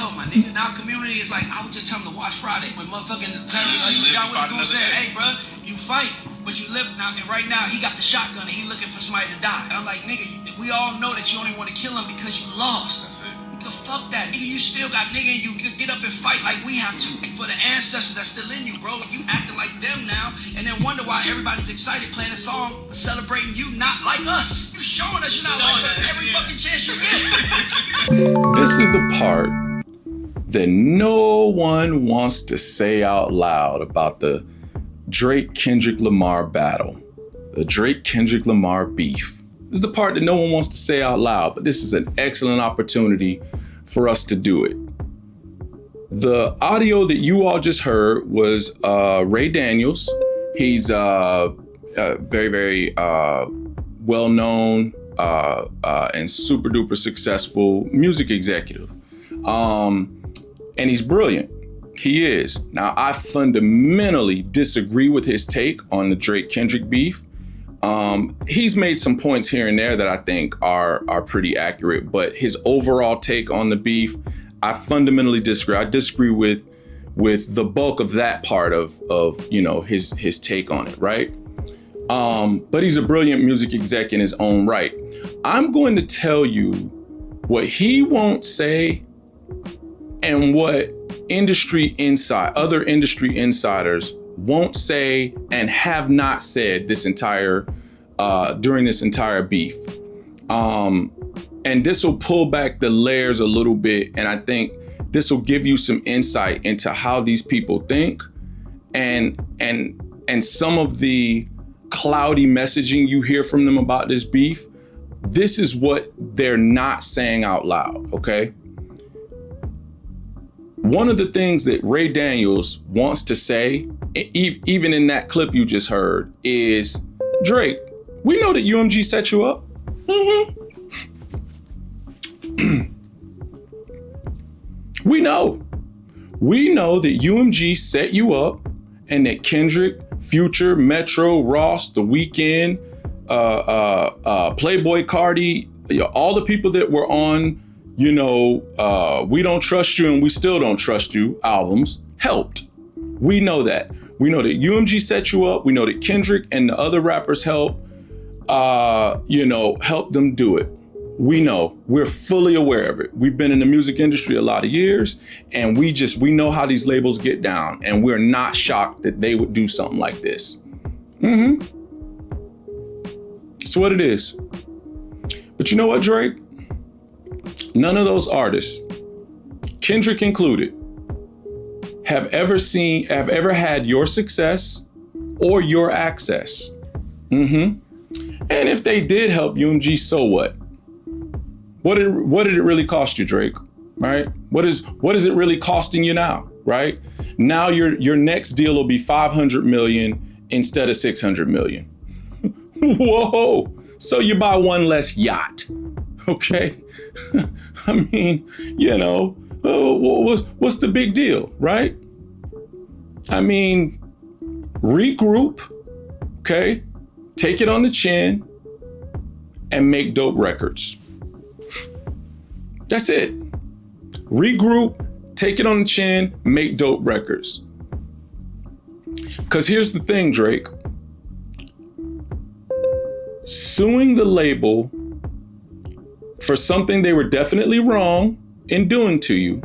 go, my nigga. Now community is like, I would just tell them to watch Friday when motherfucking y'all was gonna say, hey, bro, you fight, but you live now. And right now, he got the shotgun and he looking for somebody to die. And I'm like, nigga, we all know that you only want to kill him because you lost. That's it. Nigga, fuck that. Nigga, you still got nigga in you. You get up and fight like we have to. For the ancestors that's still in you, bro. You acting like them now, and then wonder why everybody's excited playing a song celebrating you not like us. You showing us you're not like us every fucking chance you get. This is the part that no one wants to say out loud about the Drake Kendrick Lamar battle, the Drake Kendrick Lamar beef. This is the part that no one wants to say out loud, but this is an excellent opportunity for us to do it. The audio that you all just heard was Ray Daniels. He's very, very well-known and super duper successful music executive. And he's brilliant. He is. Now, I fundamentally disagree with his take on the Drake Kendrick beef. He's made some points here and there that I think are pretty accurate, but his overall take on the beef, I fundamentally disagree. I disagree with the bulk of that part of you know, his take on it, right? But he's a brilliant music exec in his own right. I'm going to tell you what he won't say and what other industry insiders won't say and have not said this entire during this entire beef. And this will pull back the layers a little bit, and I think this will give you some insight into how these people think and some of the cloudy messaging you hear from them about this beef. This is what they're not saying out loud, okay? One of the things that Ray Daniels wants to say, even in that clip you just heard, is, Drake, we know that UMG set you up. Mm-hmm. We know that UMG set you up, and that Kendrick, Future, Metro, Ross, The Weeknd, Playboy Cardi, all the people that were on, you know, We Don't Trust You and We Still Don't Trust You albums helped. We know that. We know that UMG set you up. We know that Kendrick and the other rappers helped them do it. We know. We're fully aware of it. We've been in the music industry a lot of years, and we know how these labels get down, and we're not shocked that they would do something like this. Mm-hmm. It's what it is. But you know what, Drake? None of those artists, Kendrick included, have ever had your success or your access. Mm-hmm. And if they did help UMG, so what? What did it really cost you, Drake? Right? What is it really costing you now? Right? Now your next deal will be 500 million instead of 600 million. Whoa! So you buy one less yacht. Okay? I mean, you know, what's the big deal, right? I mean, regroup, okay? Take it on the chin and make dope records. That's it. Regroup, take it on the chin, make dope records. Because here's the thing, Drake. Suing the label for something they were definitely wrong in doing to you,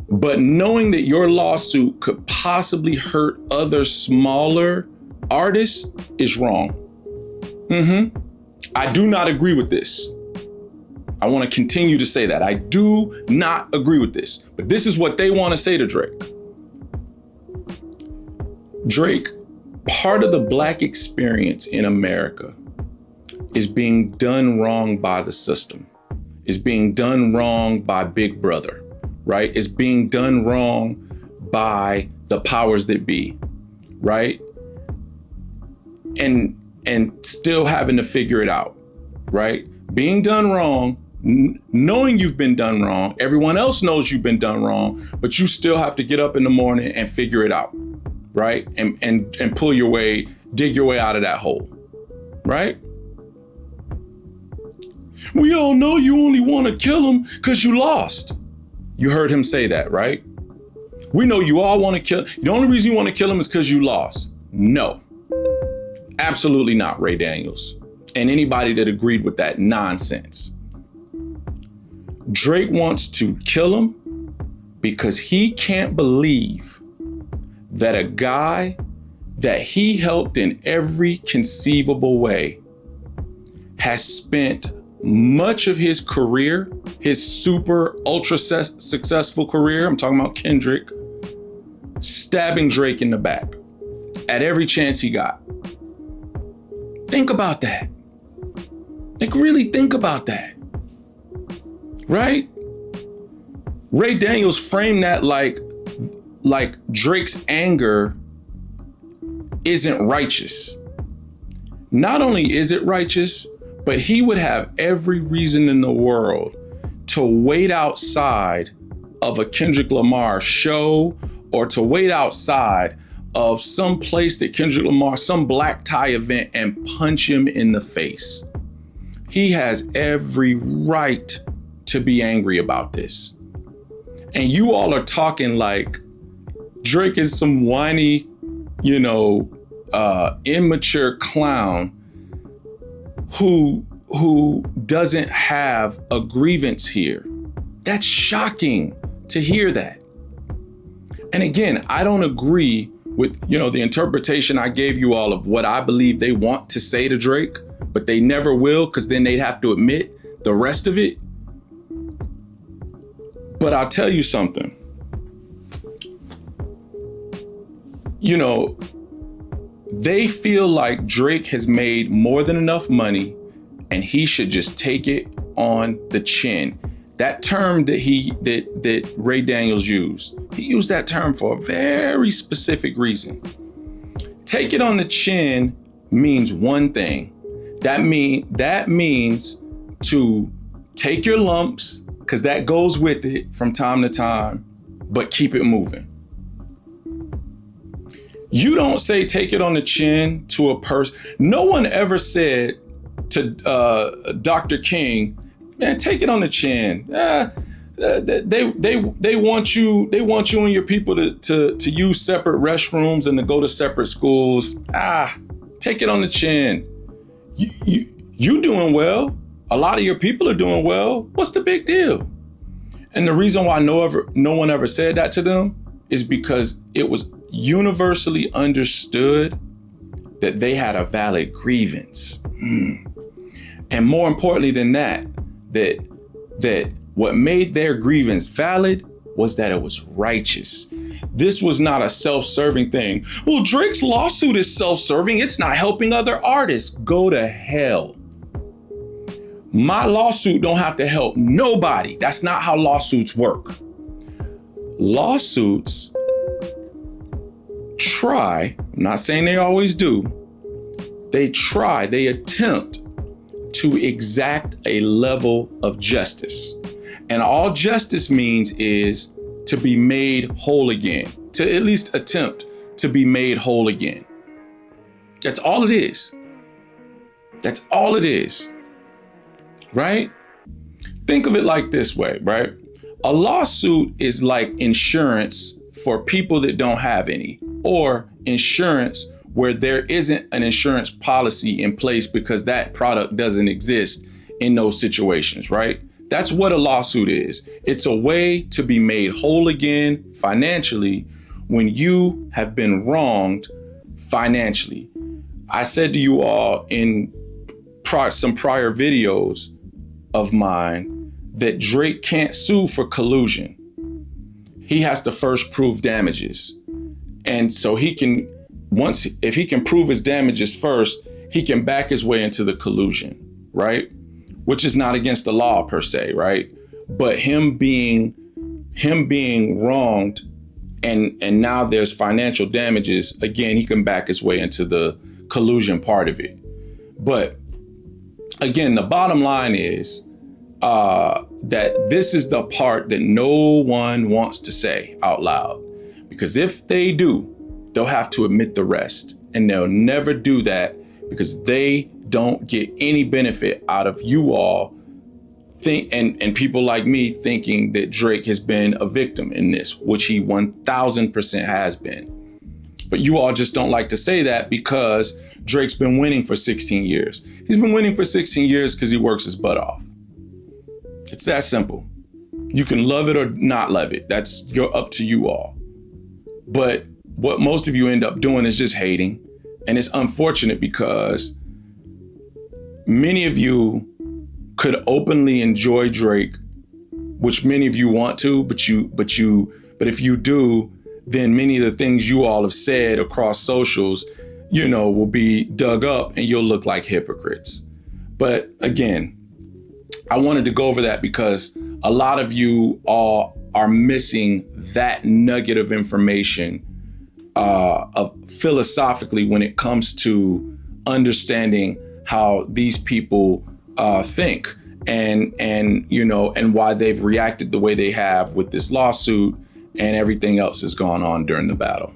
but knowing that your lawsuit could possibly hurt other smaller artists is wrong. Mm-hmm. I do not agree with this. I want to continue to say that. I do not agree with this. But this is what they want to say to Drake. Drake, part of the Black experience in America is being done wrong by the system, is being done wrong by Big Brother, right? Is being done wrong by the powers that be, right? And still having to figure it out, right? Being done wrong, knowing you've been done wrong, everyone else knows you've been done wrong, but you still have to get up in the morning and figure it out, right? And pull your way, dig your way out of that hole, right? We all know you only want to kill him because you lost. You heard him say that, right? We know you all want to kill. The only reason you want to kill him is because you lost. No, absolutely not, Ray Daniels. And anybody that agreed with that nonsense. Drake wants to kill him because he can't believe that a guy that he helped in every conceivable way has spent much of his career, his super ultra successful career, I'm talking about Kendrick, stabbing Drake in the back at every chance he got. Think about that. Like, really think about that. Right? Ray Daniels framed that like Drake's anger isn't righteous. Not only is it righteous, but he would have every reason in the world to wait outside of a Kendrick Lamar show or to wait outside of some place that Kendrick Lamar, some black tie event, and punch him in the face. He has every right to be angry about this. And you all are talking like Drake is some whiny, immature clown who doesn't have a grievance here. That's shocking to hear that. And again, I don't agree with, the interpretation I gave you all of what I believe they want to say to Drake, but they never will, because then they'd have to admit the rest of it. But I'll tell you something. They feel like Drake has made more than enough money and he should just take it on the chin. That term that Ray Daniels used, he used that term for a very specific reason. Take it on the chin means one thing. That means to take your lumps, because that goes with it from time to time, but keep it moving. You don't say take it on the chin to a person. No one ever said to Dr. King, man, take it on the chin. They want you and your people to use separate restrooms and to go to separate schools. Take it on the chin. You doing well. A lot of your people are doing well. What's the big deal? And the reason why no one ever said that to them is because it was universally understood that they had a valid grievance. And more importantly than that what made their grievance valid was that it was righteous. This was not a self-serving thing. Well, Drake's lawsuit is self-serving. It's not helping other artists. Go to hell. My lawsuit don't have to help nobody. That's not how lawsuits work. Lawsuits try, I'm not saying they always do, they attempt to exact a level of justice. And all justice means is to be made whole again, to at least attempt to be made whole again. That's all it is. That's all it is. Right? Think of it like this way, right? A lawsuit is like insurance for people that don't have any, or insurance where there isn't an insurance policy in place because that product doesn't exist in those situations, right? That's what a lawsuit is. It's a way to be made whole again financially when you have been wronged financially. I said to you all in some prior videos of mine that Drake can't sue for collusion. He has to first prove damages. And so if he can prove his damages first, he can back his way into the collusion, right? Which is not against the law per se, right? But him being wronged and now there's financial damages, again, he can back his way into the collusion part of it. But again, the bottom line is that this is the part that no one wants to say out loud. Because if they do, they'll have to admit the rest. And they'll never do that because they don't get any benefit out of you all and people like me thinking that Drake has been a victim in this, which he 1000% has been. But you all just don't like to say that because Drake's been winning for 16 years. He's been winning for 16 years because he works his butt off. It's that simple. You can love it or not love it. That's up to you all. But what most of you end up doing is just hating. And it's unfortunate because many of you could openly enjoy Drake, which many of you want to, but if you do, then many of the things you all have said across socials, will be dug up and you'll look like hypocrites. But again, I wanted to go over that because a lot of you all are missing that nugget of information of philosophically when it comes to understanding how these people think and why they've reacted the way they have with this lawsuit and everything else that's gone on during the battle.